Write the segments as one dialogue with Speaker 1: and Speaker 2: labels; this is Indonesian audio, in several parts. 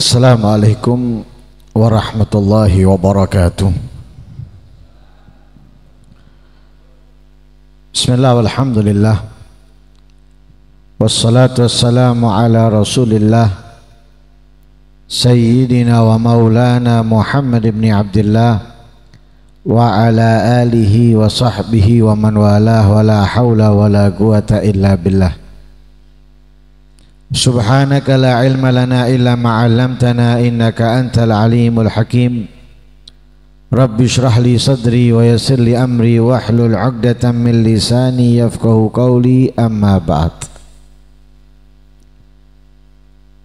Speaker 1: Assalamualaikum warahmatullahi wabarakatuh. Bismillah walhamdulillah. Wassalatu wassalamu ala rasulillah Sayyidina wa maulana Muhammad ibn Abdullah wa ala alihi wa sahbihi wa man walah wa la hawla wa la quwata illa billah. Subhanaka la ilma lana illa ma 'allamtana innaka antal alimul hakim. Rabbi shrah li sadri wa yassir li amri wahlul 'uqdatam min lisani yafqahu qawli, amma ba'd.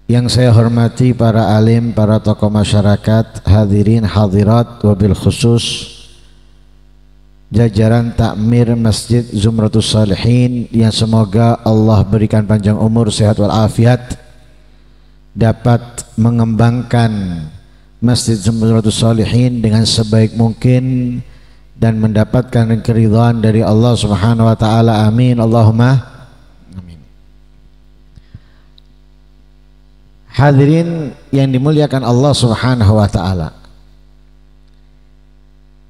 Speaker 1: Yang saya hormati para alim, para tokoh masyarakat, hadirin hadirat, wabil khusus jajaran takmir Masjid Zumratus Salihin, yang semoga Allah berikan panjang umur, sehat walafiat, dapat mengembangkan Masjid Zumratus Salihin dengan sebaik mungkin dan mendapatkan keridhaan dari Allah Subhanahu wa taala. Amin Allahumma amin. Hadirin yang dimuliakan Allah Subhanahu wa taala,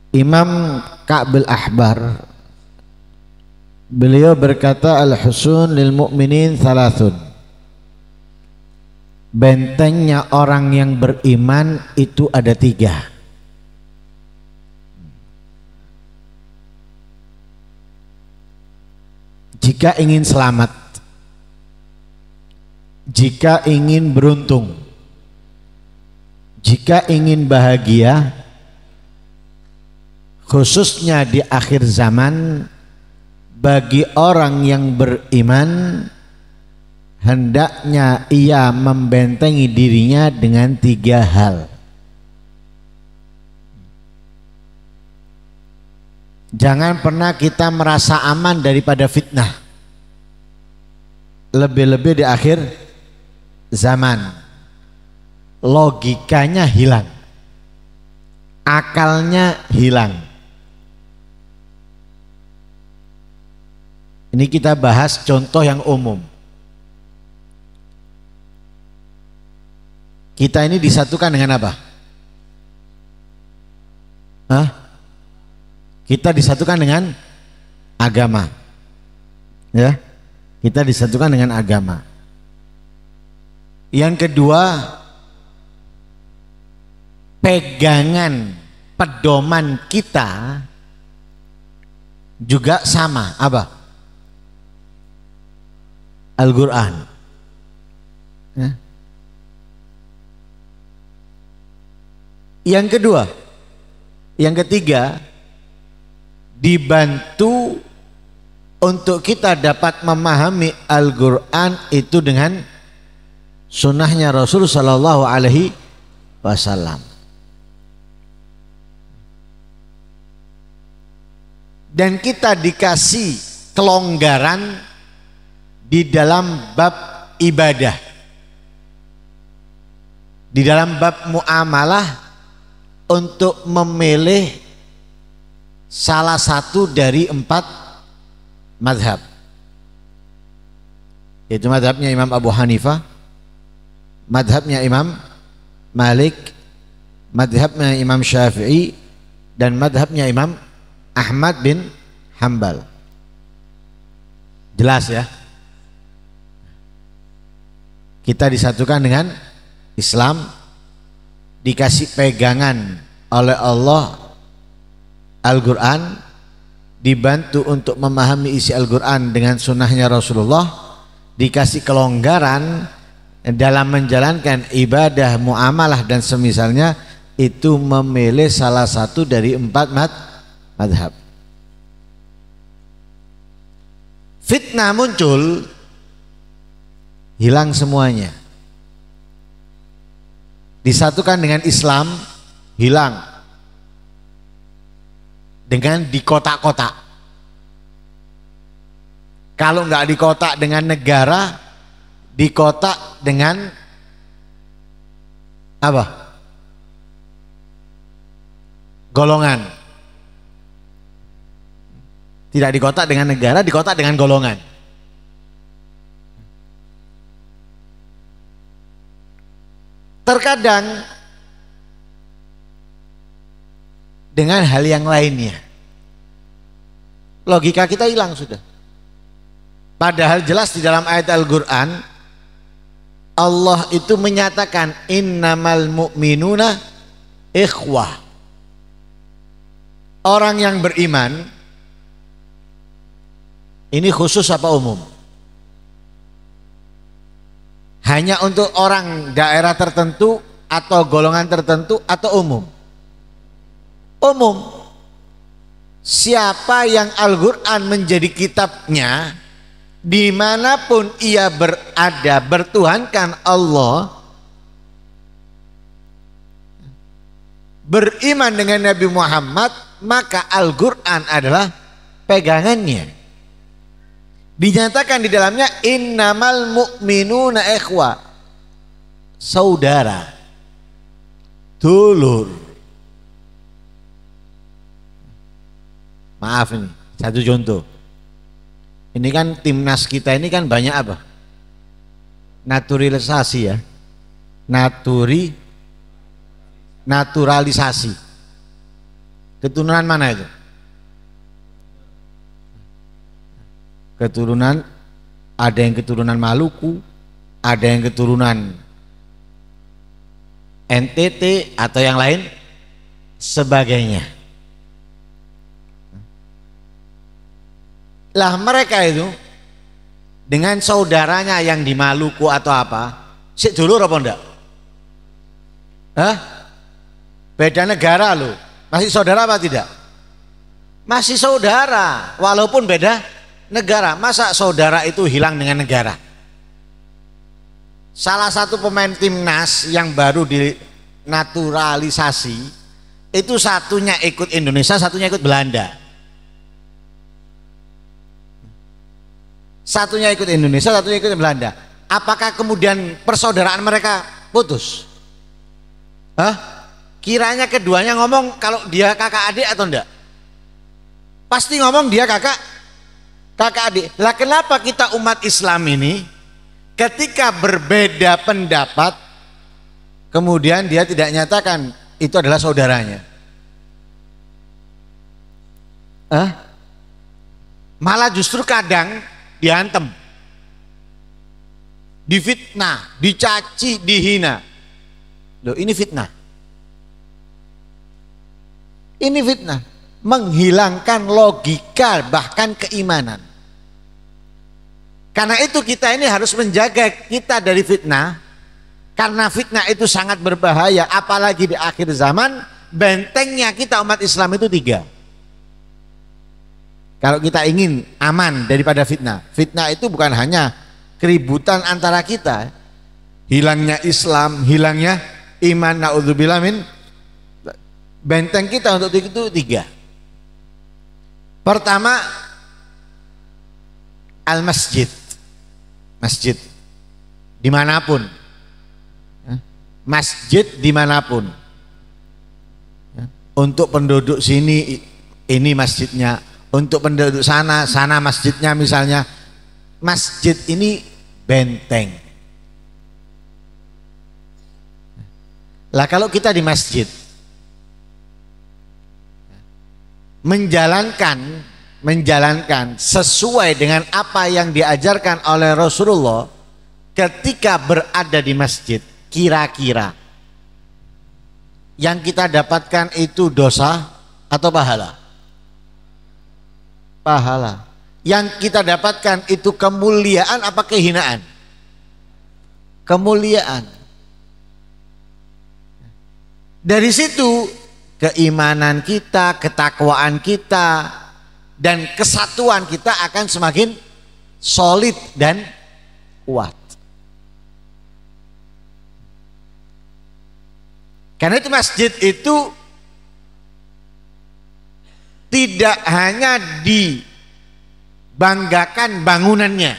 Speaker 1: Imam Ka'bil Ahbar beliau berkata, al-husun lil mu'minin thalathun. Bentengnya orang yang beriman itu ada 3. Jika ingin selamat, jika ingin beruntung, jika ingin bahagia, khususnya di akhir zaman, bagi orang yang beriman hendaknya ia membentengi dirinya dengan 3 hal. Jangan pernah kita merasa aman daripada fitnah, lebih-lebih di akhir zaman. Logikanya hilang, akalnya hilang. Ini kita bahas contoh yang umum. Kita ini disatukan dengan apa? Kita disatukan dengan agama. Ya, kita disatukan dengan agama. Yang kedua, pegangan pedoman kita juga sama. Apa? Al-Quran. Ya. Yang ketiga, dibantu untuk kita dapat memahami Al-Quran itu dengan sunnahnya Rasul Sallallahu Alaihi Wasallam. Dan kita dikasih kelonggaran di dalam bab ibadah, di dalam bab muamalah, untuk memilih salah satu dari 4 madhab, yaitu madhabnya Imam Abu Hanifah, madhabnya Imam Malik, madhabnya Imam Syafi'i, dan madhabnya Imam Ahmad bin Hanbal. Jelas ya? Kita disatukan dengan Islam, dikasih pegangan oleh Allah Al-Quran, dibantu untuk memahami isi Al-Quran dengan sunnahnya Rasulullah, dikasih kelonggaran dalam menjalankan ibadah, muamalah dan semisalnya, itu memilih salah satu dari 4 madhab. Fitnah muncul, hilang semuanya. Disatukan dengan Islam, hilang dengan di kotak-kotak. Kalau nggak di kotak dengan negara, di kotak dengan apa? Golongan. Tidak di kotak dengan negara, di kotak dengan golongan. Terkadang dengan hal yang lainnya, logika kita hilang sudah. Padahal jelas di dalam ayat Al-Quran Allah itu menyatakan innamal mu'minuna ikhwah. Orang yang beriman ini khusus apa umum? Hanya untuk orang daerah tertentu atau golongan tertentu atau umum? Umum. Siapa yang Al-Quran menjadi kitabnya, dimanapun ia berada, bertuhankan Allah, beriman dengan Nabi Muhammad, maka Al-Quran adalah pegangannya. Dinyatakan di dalamnya innamal mu'minuna ikhwah, saudara, dulur. Maaf ini satu contoh. Ini kan timnas kita ini kan banyak apa? Naturalisasi ya. Naturalisasi. Keturunan mana itu? Keturunan, ada yang keturunan Maluku, ada yang keturunan NTT atau yang lain sebagainya. Lah mereka itu dengan saudaranya yang di Maluku atau apa, sik dulur apa enggak? Hah? Beda negara loh. Masih saudara apa tidak? Masih saudara, walaupun beda negara. Masa saudara itu hilang dengan negara? Salah satu pemain timnas yang baru dinaturalisasi itu satunya ikut Indonesia, satunya ikut Belanda. Satunya ikut Indonesia, satunya ikut Belanda. Apakah kemudian persaudaraan mereka putus? Hah? Kiranya keduanya ngomong kalau dia kakak adik atau enggak? Pasti ngomong dia kakak adik. Lah kenapa kita umat Islam ini ketika berbeda pendapat kemudian dia tidak nyatakan itu adalah saudaranya? Hah? Malah justru kadang diantem, difitnah, dicaci, dihina. Loh, ini fitnah. Ini fitnah, menghilangkan logika bahkan keimanan. Karena itu kita ini harus menjaga kita dari fitnah, karena fitnah itu sangat berbahaya, apalagi di akhir zaman. Bentengnya kita umat Islam itu 3. Kalau kita ingin aman daripada fitnah, fitnah itu bukan hanya keributan antara kita, hilangnya Islam, hilangnya iman, naudzubillah min. Benteng kita untuk itu 3. Pertama, al-masjid, masjid dimanapun, masjid dimanapun. Untuk penduduk sini ini masjidnya, untuk penduduk sana masjidnya misalnya. Masjid ini benteng. Lah kalau kita di masjid menjalankan sesuai dengan apa yang diajarkan oleh Rasulullah ketika berada di masjid, kira-kira yang kita dapatkan itu dosa atau pahala? Pahala. Yang kita dapatkan itu kemuliaan apa kehinaan? Kemuliaan. Dari situ keimanan kita, ketakwaan kita, dan kesatuan kita akan semakin solid dan kuat. Karena itu masjid itu tidak hanya dibanggakan bangunannya,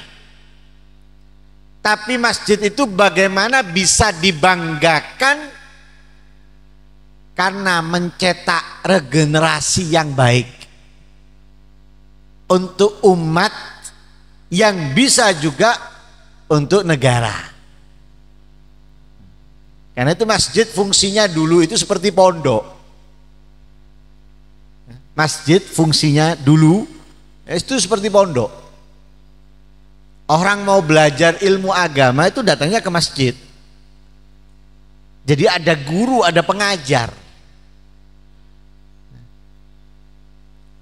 Speaker 1: tapi masjid itu bagaimana bisa dibanggakan karena mencetak regenerasi yang baik untuk umat, yang bisa juga untuk negara. Karena itu masjid fungsinya dulu itu seperti pondok. Masjid fungsinya dulu itu seperti pondok. Orang mau belajar ilmu agama itu datangnya ke masjid. Jadi ada guru, ada pengajar.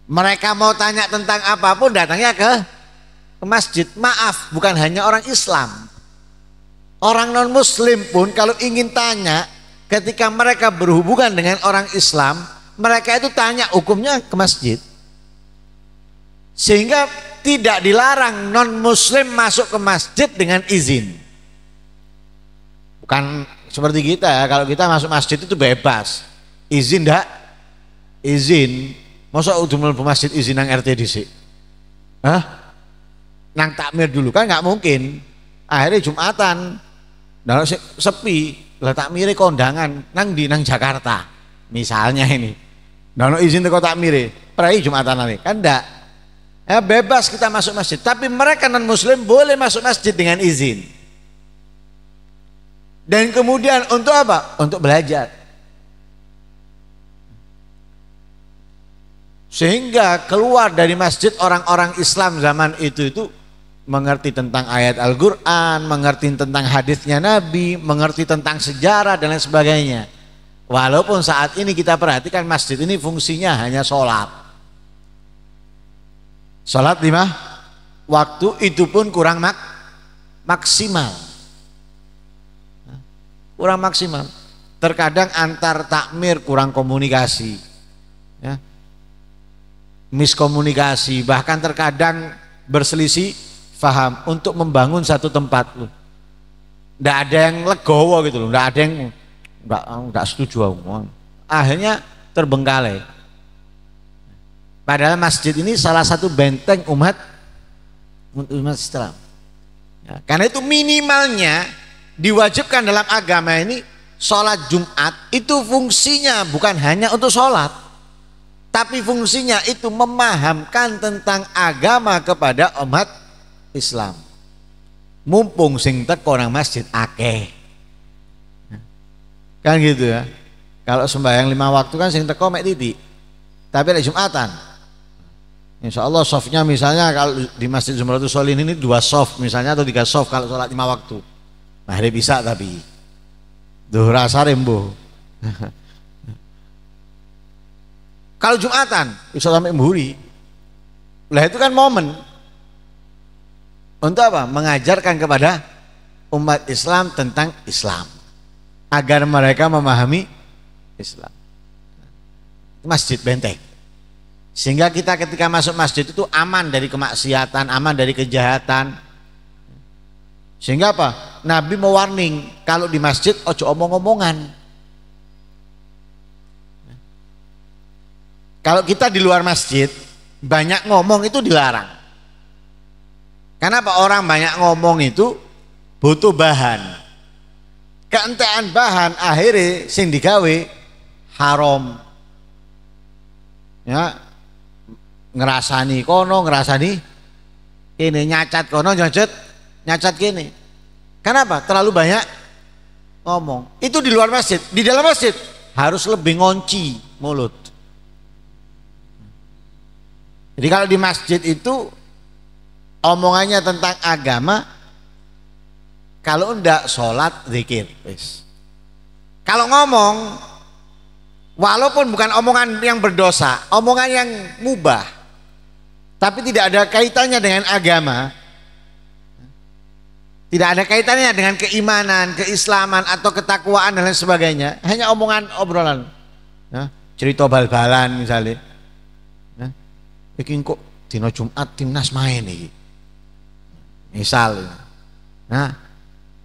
Speaker 1: Mereka mau tanya tentang apapun datangnya ke masjid. Maaf, bukan hanya orang Islam. Orang non muslim pun kalau ingin tanya, ketika mereka berhubungan dengan orang Islam, mereka itu tanya hukumnya ke masjid. Sehingga tidak dilarang non muslim masuk ke masjid dengan izin. Bukan seperti kita ya, kalau kita masuk masjid itu bebas. Izin enggak? Izin. Masa udah mlebu masjid izin nang RT dhisik? Hah? Nang takmir dulu kan nggak mungkin. Akhirnya Jumatan. Nah, sepi, lah takmire kondangan nang di nang Jakarta. Misalnya ini. Nah, izin teko takmire, prai Jumatan nanti. Kan enggak. Ya, bebas kita masuk masjid, tapi mereka non muslim boleh masuk masjid dengan izin. Dan kemudian untuk apa? Untuk belajar. Sehingga keluar dari masjid orang-orang Islam zaman itu mengerti tentang ayat Al-Quran, mengerti tentang hadisnya Nabi, mengerti tentang sejarah dan lain sebagainya. Walaupun saat ini kita perhatikan masjid ini fungsinya hanya sholat. Sholat 5 waktu itu pun kurang maksimal. Kurang maksimal. Terkadang antar takmir kurang komunikasi. Ya. Miskomunikasi, bahkan terkadang berselisih faham untuk membangun satu tempat loh. Nggak ada yang legowo gitu loh, nggak ada yang nggak setuju. Akhirnya terbengkalai. Padahal masjid ini salah satu benteng umat Islam. Ya, karena itu minimalnya diwajibkan dalam agama ini sholat Jumat itu fungsinya bukan hanya untuk sholat, tapi fungsinya itu memahamkan tentang agama kepada umat Islam. Mumpung sing teko nang masjid akeh. Kan gitu ya. Kalau sembahyang 5 waktu kan sing teko mek titik. Tapi ada Jumatan. Insya Allah softnya misalnya kalau di Masjid Zumratus Sholihin ini 2 soft misalnya atau 3 soft kalau sholat 5 waktu. Nah, hari bisa tapi duhur asar embuh. Kalau Jumatan bisa sampai mburi. Lah itu kan momen untuk apa? Mengajarkan kepada umat Islam tentang Islam agar mereka memahami Islam. Masjid benteng. Sehingga kita ketika masuk masjid itu aman dari kemaksiatan, aman dari kejahatan. Sehingga apa? Nabi mewarning kalau di masjid ojo omong-omongan. Kalau kita di luar masjid banyak ngomong itu dilarang. Kenapa? Orang banyak ngomong itu butuh bahan. Keentean bahan akhirnya sing digawe haram. Ya, ngerasani kono, ngerasani ini, nyacat kono, nyacat gini. Kenapa? Terlalu banyak ngomong. Itu di luar masjid. Di dalam masjid harus lebih ngonci mulut. Jadi kalau di masjid itu omongannya tentang agama, kalau enggak sholat zikir. Kalau ngomong, walaupun bukan omongan yang berdosa, omongan yang mubah, tapi tidak ada kaitannya dengan agama, tidak ada kaitannya dengan keimanan, keislaman atau ketakwaan dan lain sebagainya, hanya omongan obrolan, ya, cerita bal-balan misalnya. Iki kok dino Jumat timnas main iki. Misal. Nah,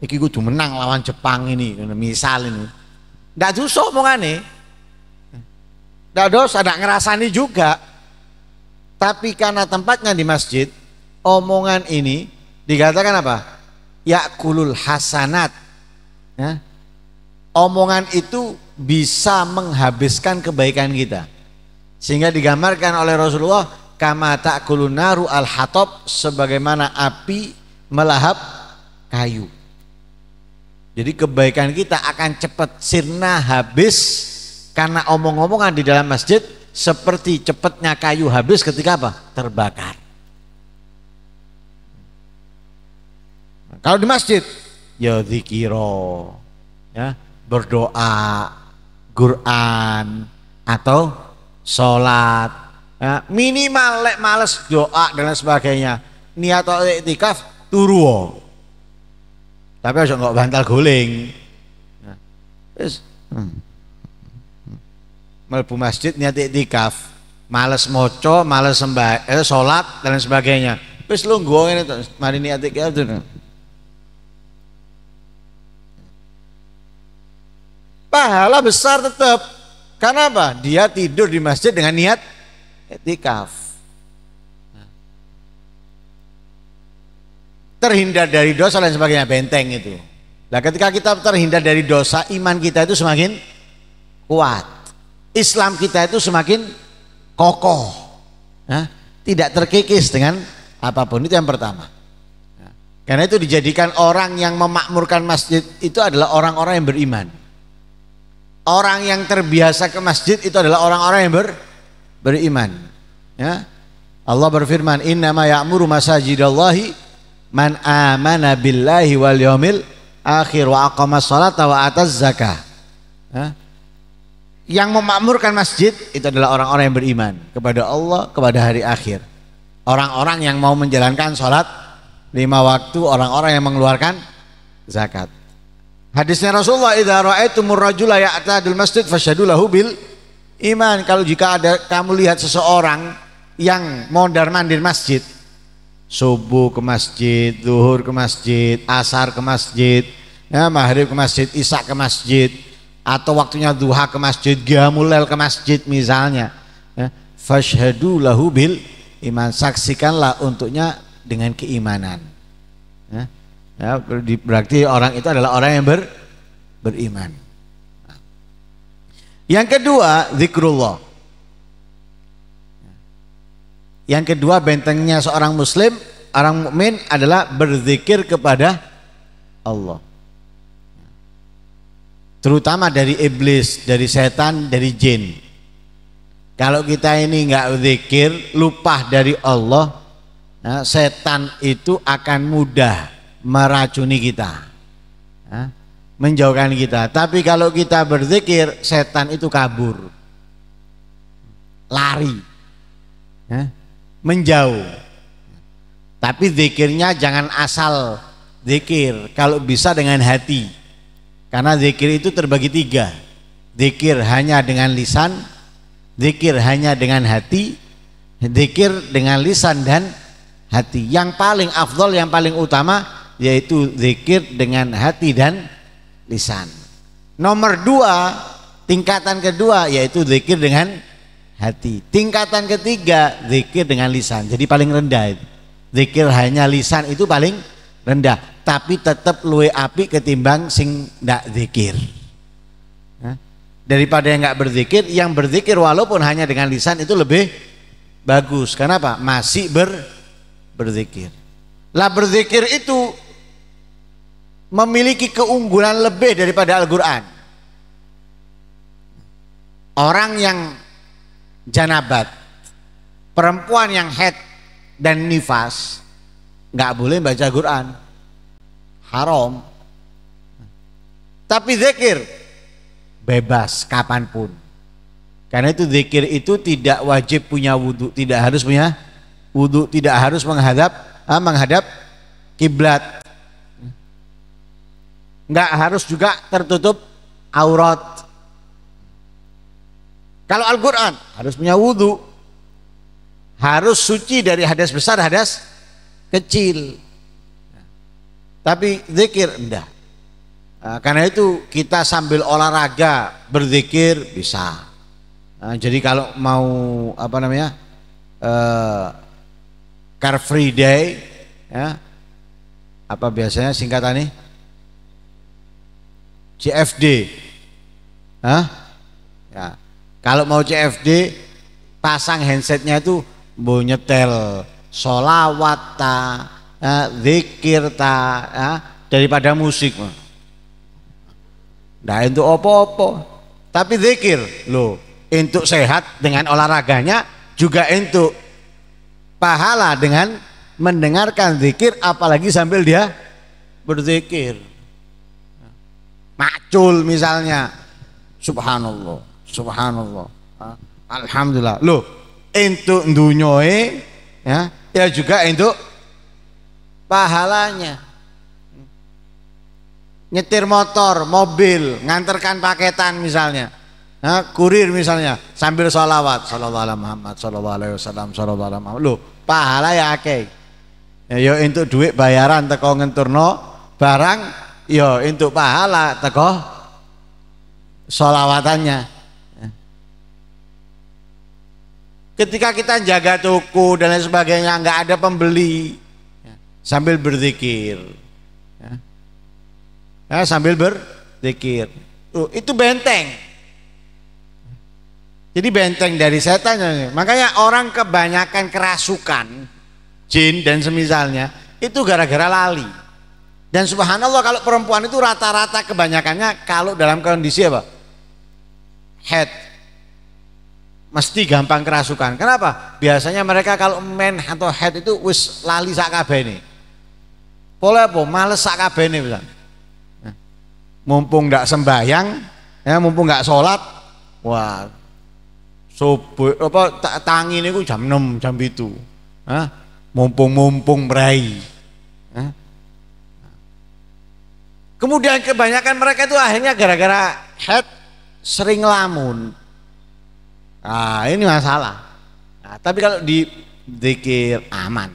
Speaker 1: iki kudu menang lawan Jepang ini, misal ini. Ndak dosa omongane. Ndak dosa, ndak ngerasani juga. Tapi karena tempatnya di masjid, omongan ini dikatakan apa? Yakulul hasanat. Ya. Omongan itu bisa menghabiskan kebaikan kita. Sehingga digambarkan oleh Rasulullah kama ta'kulun naru al-hatab, sebagaimana api melahap kayu. Jadi kebaikan kita akan cepat sirna habis karena omong-omongan di dalam masjid seperti cepatnya kayu habis ketika apa? Terbakar. Kalau di masjid ya zikiro, ya, berdoa, Quran atau sholat, ya, minimal lek males doa dan lain sebagainya. Niat atau iktikaf turu. Tapi harus nggak bantal guling. Nah, mlebu masjid niat iktikaf, males moco, males sholat dan lain sebagainya. Wis lungguh ngene mari niat iktikaf itu. Pahala besar tetap. Karena apa? Dia tidur di masjid dengan niat iktikaf. Terhindar dari dosa dan sebagainya, benteng itu. Nah, ketika kita terhindar dari dosa, iman kita itu semakin kuat. Islam kita itu semakin kokoh. Nah, tidak terkikis dengan apapun. Itu yang pertama. Nah, karena itu dijadikan orang yang memakmurkan masjid itu adalah orang-orang yang beriman. Orang yang terbiasa ke masjid itu adalah orang-orang yang beriman. Ya. Allah berfirman, "Innama ya'muru masajidallahi man amana billahi wal yaumil akhir wa aqamas sholata wa ataz zakah." Ya. Yang memakmurkan masjid itu adalah orang-orang yang beriman kepada Allah, kepada hari akhir. Orang-orang yang mau menjalankan sholat 5 waktu, orang-orang yang mengeluarkan zakat. Hadisnya Rasulullah, idza ra'aitumur rajula ya'tadul masjid fasyhadu lahu bil iman. Kalau jika ada kamu lihat seseorang yang mondar-mandir masjid, subuh ke masjid, zuhur ke masjid, asar ke masjid, ya, maghrib ke masjid, isya ke masjid, atau waktunya duha ke masjid, qiyamul lail ke masjid misalnya, ya, fasyhadu lahu bil iman, saksikanlah untuknya dengan keimanan. Ya. Ya, berarti orang itu adalah orang yang beriman. Yang kedua, zikrullah. Yang kedua, bentengnya seorang muslim, orang mukmin adalah berzikir kepada Allah. Terutama dari iblis, dari setan, dari jin. Kalau kita ini enggak zikir, lupa dari Allah, nah, setan itu akan mudah meracuni kita, menjauhkan kita. Tapi kalau kita berzikir, setan itu kabur, lari, menjauh. Tapi zikirnya jangan asal zikir, kalau bisa dengan hati. Karena zikir itu terbagi 3. Zikir hanya dengan lisan, zikir hanya dengan hati, zikir dengan lisan dan hati. Yang paling afdol, yang paling utama yaitu zikir dengan hati dan lisan. Nomor 2, tingkatan kedua yaitu zikir dengan hati. Tingkatan ketiga zikir dengan lisan. Jadi paling rendah itu. Zikir hanya lisan itu paling rendah, tapi tetap luwe api ketimbang sing ndak zikir. Daripada yang nggak berzikir, yang berzikir walaupun hanya dengan lisan itu lebih bagus. Kenapa? Masih berzikir. Lah berzikir itu memiliki keunggulan lebih daripada Al-Quran. Orang yang janabat, perempuan yang haid dan nifas nggak boleh baca Quran, haram. Tapi zikir bebas kapanpun. Karena itu zikir itu tidak wajib punya wudhu, tidak harus punya wudhu, tidak harus menghadap kiblat. Nggak harus juga tertutup aurat. Kalau Al-Quran harus punya wudhu, harus suci dari hadas besar, hadas kecil. Tapi zikir enggak. Nah, karena itu kita sambil olahraga berzikir bisa. Nah, jadi kalau mau Car Free Day, ya, apa biasanya singkatannya? CFD. Ya. Kalau mau CFD, pasang handsetnya itu mau nyetel sholawat ta, zikir ta, daripada musik. Ndak entuk apa-apa. Tapi zikir loh, entuk sehat dengan olahraganya, juga entuk pahala dengan mendengarkan zikir, apalagi sambil dia berzikir. Macul misalnya, subhanallah, subhanallah, alhamdulillah. Loh, entuk dunyoe ya, ya juga entuk pahalanya. Nyetir motor, mobil, nganterkan paketan misalnya, kurir misalnya, sambil sholawat, sallallahu alaihi Muhammad, sallallahu alaihi wasallam, sallallahu alaihi Muhammad. Loh, pahala ya akeh. Ya yo entuk duit bayaran teko ngenturno barang, yo entuk pahala teko sholawatannya. Ketika kita jaga toko dan lain sebagainya, nggak ada pembeli, sambil berzikir, sambil berzikir, itu benteng. Jadi benteng dari setan. Makanya orang kebanyakan kerasukan, jin dan semisalnya, itu gara-gara lali. Dan subhanallah, kalau perempuan itu rata-rata kebanyakannya kalau dalam kondisi apa? Head, mesti gampang kerasukan. Kenapa? Biasanya mereka kalau men atau head itu wis lali sak kabehne. Boleh apa? Males sak kabehne misalnya. Mumpung ndak sembahyang, ya mumpung nggak sholat, wah, subuh apa tangi niku jam 6 jam itu, mumpung berai. Kemudian kebanyakan mereka itu akhirnya gara-gara head sering lamun. Nah, ini masalah. Nah, tapi kalau di zikir aman,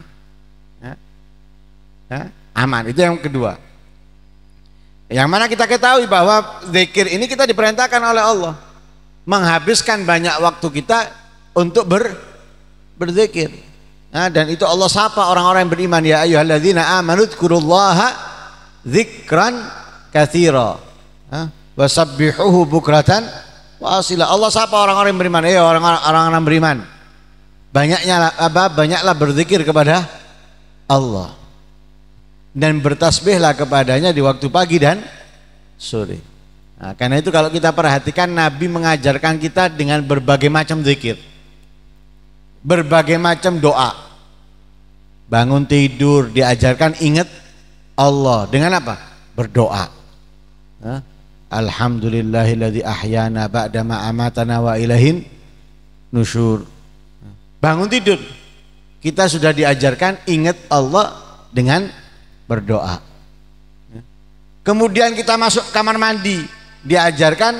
Speaker 1: aman, itu yang kedua. Yang mana kita ketahui bahwa zikir ini kita diperintahkan oleh Allah menghabiskan banyak waktu kita untuk berzikir. Nah, dan itu Allah sapa orang-orang yang beriman, ya ayyuhalladzina amanu dzkurullaha dzikran katsira wasabbihuhu bukratan wa asila. Allah sapa orang-orang yang beriman, orang-orang beriman, banyaklah berzikir kepada Allah dan bertasbihlah kepadanya di waktu pagi dan sore. Nah, karena itu kalau kita perhatikan, Nabi mengajarkan kita dengan berbagai macam zikir, berbagai macam doa. Bangun tidur diajarkan ingat Allah dengan apa? Berdoa. Alhamdulillahilladzi ahyana ba'dama amatana wa ilaihin nusyur. Bangun tidur kita sudah diajarkan ingat Allah dengan berdoa. Kemudian kita masuk kamar mandi diajarkan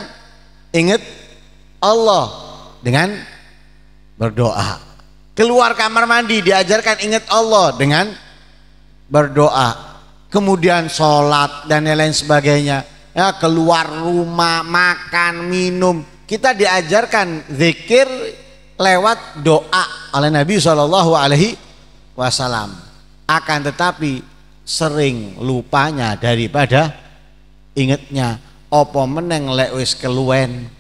Speaker 1: ingat Allah dengan berdoa. Keluar kamar mandi diajarkan ingat Allah dengan berdoa. Kemudian sholat dan lain sebagainya, ya, keluar rumah, makan, minum, kita diajarkan zikir lewat doa oleh Nabi SAW. Akan tetapi sering lupanya daripada ingetnya. Apa meneng lek wis keluwen,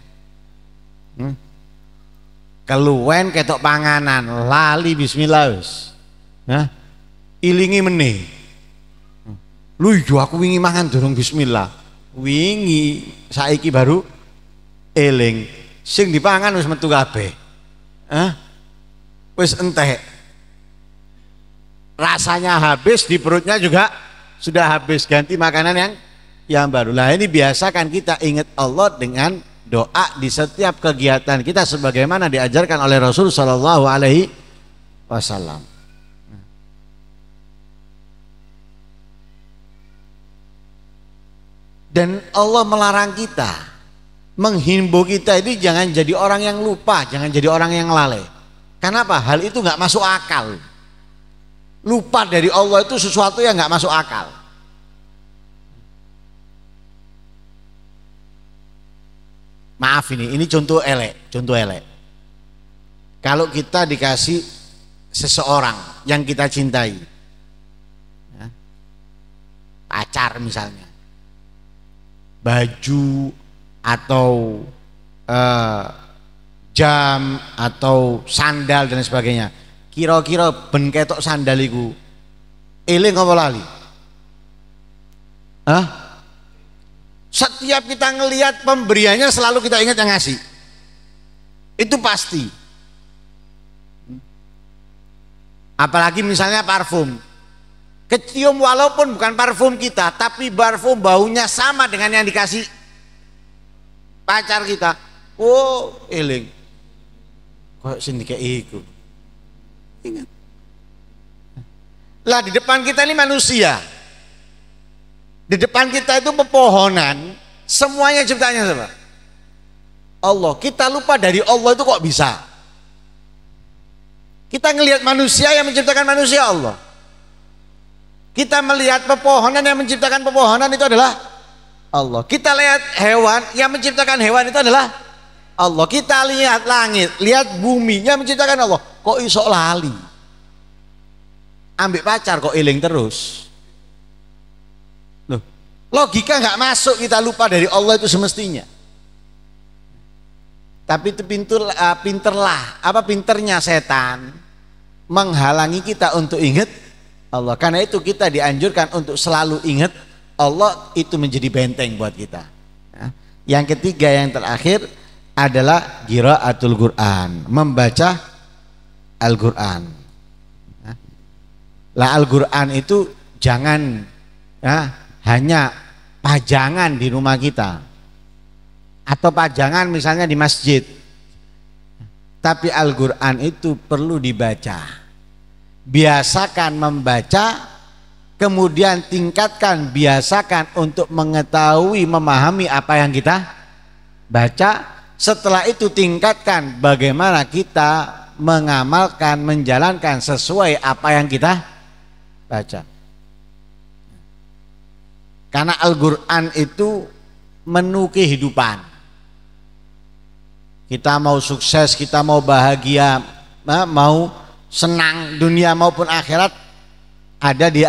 Speaker 1: keluwen ketok panganan lali bismillah wis, ilingi meneh. Lu yo aku wingi mangan durung bismillah, wingi saiki baru eling, sing dipangan wis metu kabeh, wis entek. Rasanya habis, di perutnya juga sudah habis, ganti makanan yang baru. Lah ini biasakan kita ingat Allah dengan doa di setiap kegiatan kita sebagaimana diajarkan oleh Rasul Shallallahu Alaihi Wasallam. Dan Allah melarang kita, menghimbau kita ini jangan jadi orang yang lupa, jangan jadi orang yang lalai. Kenapa? Hal itu nggak masuk akal. Lupa dari Allah itu sesuatu yang nggak masuk akal. Maaf, ini contoh elek, Kalau kita dikasih seseorang yang kita cintai, pacar misalnya, baju atau jam atau sandal dan sebagainya, kira-kira ben ketok sandal iku eling apa lali? Setiap kita ngelihat pemberiannya selalu kita ingat yang ngasih. Itu pasti. Apalagi misalnya parfum. Kecium walaupun bukan parfum kita, tapi parfum baunya sama dengan yang dikasih pacar kita. Oh, eling. Kok sini kayak iku. Ingat. Lah di depan kita ini manusia. Di depan kita itu pepohonan, semuanya ciptanya siapa? Allah. Kita lupa dari Allah itu kok bisa? Kita ngelihat manusia, yang menciptakan manusia Allah. Kita melihat pepohonan, yang menciptakan pepohonan itu adalah Allah. Kita lihat hewan, yang menciptakan hewan itu adalah Allah. Kita lihat langit, lihat bumi, yang menciptakan Allah. Kok iso lali? Ambek pacar kok eling terus. Loh, logika nggak masuk, kita lupa dari Allah itu semestinya. Tapi itu pinternya setan menghalangi kita untuk ingat Allah. Karena itu kita dianjurkan untuk selalu ingat Allah, itu menjadi benteng buat kita. Yang ketiga, yang terakhir adalah qiraatul Quran, membaca Al-Quran. Lah Al-Quran itu jangan hanya pajangan di rumah kita atau pajangan misalnya di masjid, tapi Al-Quran itu perlu dibaca. Biasakan membaca, kemudian tingkatkan, biasakan untuk mengetahui, memahami apa yang kita baca. Setelah itu tingkatkan bagaimana kita mengamalkan, menjalankan sesuai apa yang kita baca. Karena Al-Quran itu menu kehidupan. Kita mau sukses, kita mau bahagia, mau senang dunia maupun akhirat, ada di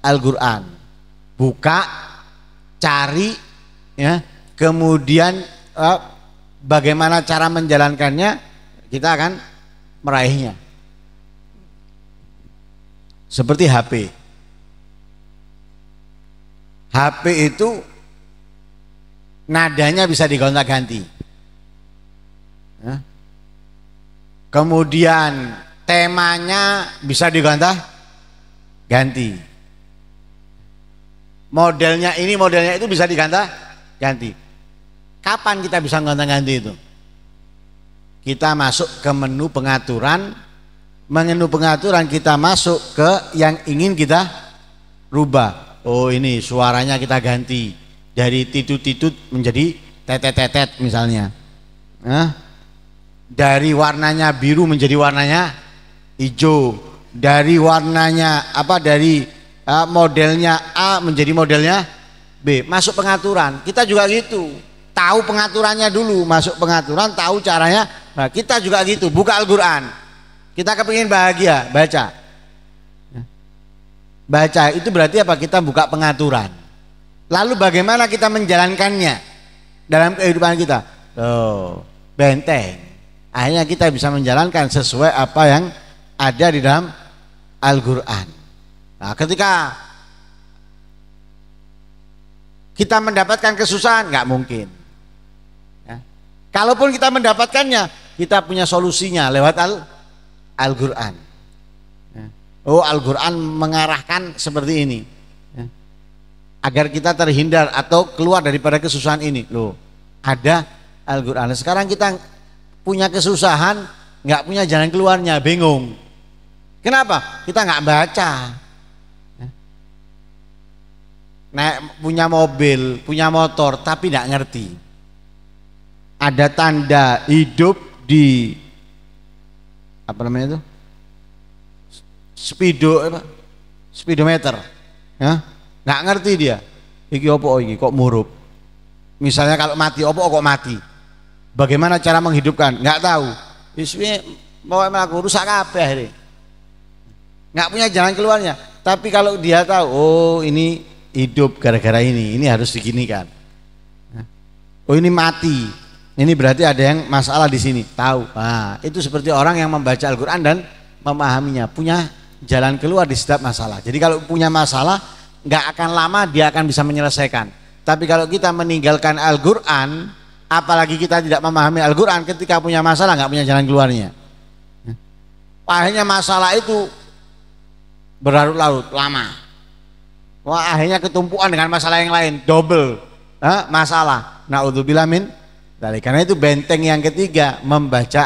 Speaker 1: Al-Quran. Buka, cari, ya, kemudian bagaimana cara menjalankannya, kita akan meraihnya. Seperti HP. HP itu nadanya bisa digonta-ganti. Kemudian temanya bisa digonta-ganti. Modelnya ini, modelnya itu bisa digonta-ganti. Kapan kita bisa gonta-ganti itu? Kita masuk ke menu pengaturan, kita masuk ke yang ingin kita rubah. Oh, ini suaranya kita ganti dari titut-titut menjadi tetet-tetet misalnya. Dari warnanya biru menjadi warnanya hijau, dari warnanya dari modelnya A menjadi modelnya B. Masuk pengaturan. Kita juga gitu, tahu pengaturannya dulu, masuk pengaturan, tahu caranya. Nah, kita juga gitu, buka Al-Quran, kita kepingin bahagia, baca itu berarti apa? Kita buka pengaturan. Lalu bagaimana kita menjalankannya dalam kehidupan kita? Benteng. Akhirnya kita bisa menjalankan sesuai apa yang ada di dalam Al-Quran. Nah, ketika kita mendapatkan kesusahan, nggak mungkin. Kalaupun kita mendapatkannya, kita punya solusinya lewat Al-Quran. Oh, Al-Quran mengarahkan seperti ini, agar kita terhindar atau keluar daripada kesusahan ini. Loh, ada Al-Quran. Sekarang kita punya kesusahan, nggak punya jalan keluarnya, bingung. Kenapa? Kita nggak baca. Punya mobil, punya motor, tapi nggak ngerti. Ada tanda hidup di apa namanya itu? Speedometer, ya, nggak ngerti dia. Iki opo iki kok murup. Misalnya kalau mati, opo kok mati. Bagaimana cara menghidupkan? Nggak tahu. Ismi mau melakukan rusak kabeh akhirnya. Nggak punya jalan keluarnya. Tapi kalau dia tahu, oh ini hidup gara-gara ini harus diginikan. Oh ini mati, ini berarti ada yang masalah di sini. Tahu. Nah, itu seperti orang yang membaca Al-Quran dan memahaminya, punya jalan keluar di setiap masalah. Jadi kalau punya masalah, nggak akan lama dia akan bisa menyelesaikan.
Speaker 2: Tapi kalau kita meninggalkan Al-Quran, apalagi kita tidak memahami Al-Quran, ketika punya masalah nggak punya jalan keluarnya. Akhirnya masalah itu berlarut-larut lama. Wah, akhirnya ketumpuan dengan masalah yang lain, double masalah. Naudzubillah min dzalik. Karena itu benteng yang ketiga membaca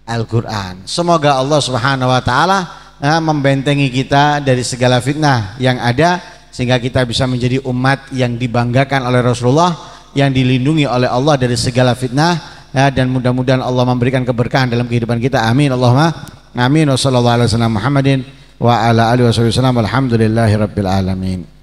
Speaker 2: Al-Quran. Semoga Allah Subhanahu wa taala membentengi kita dari segala fitnah yang ada, sehingga kita bisa menjadi umat yang dibanggakan oleh Rasulullah, yang dilindungi oleh Allah dari segala fitnah, dan mudah-mudahan Allah memberikan keberkahan dalam kehidupan kita. Amin Allahumma amin. Wassallallahu alaihi wasallam Muhammadin wa ala alihi wasallam. Alhamdulillahirabbil alamin.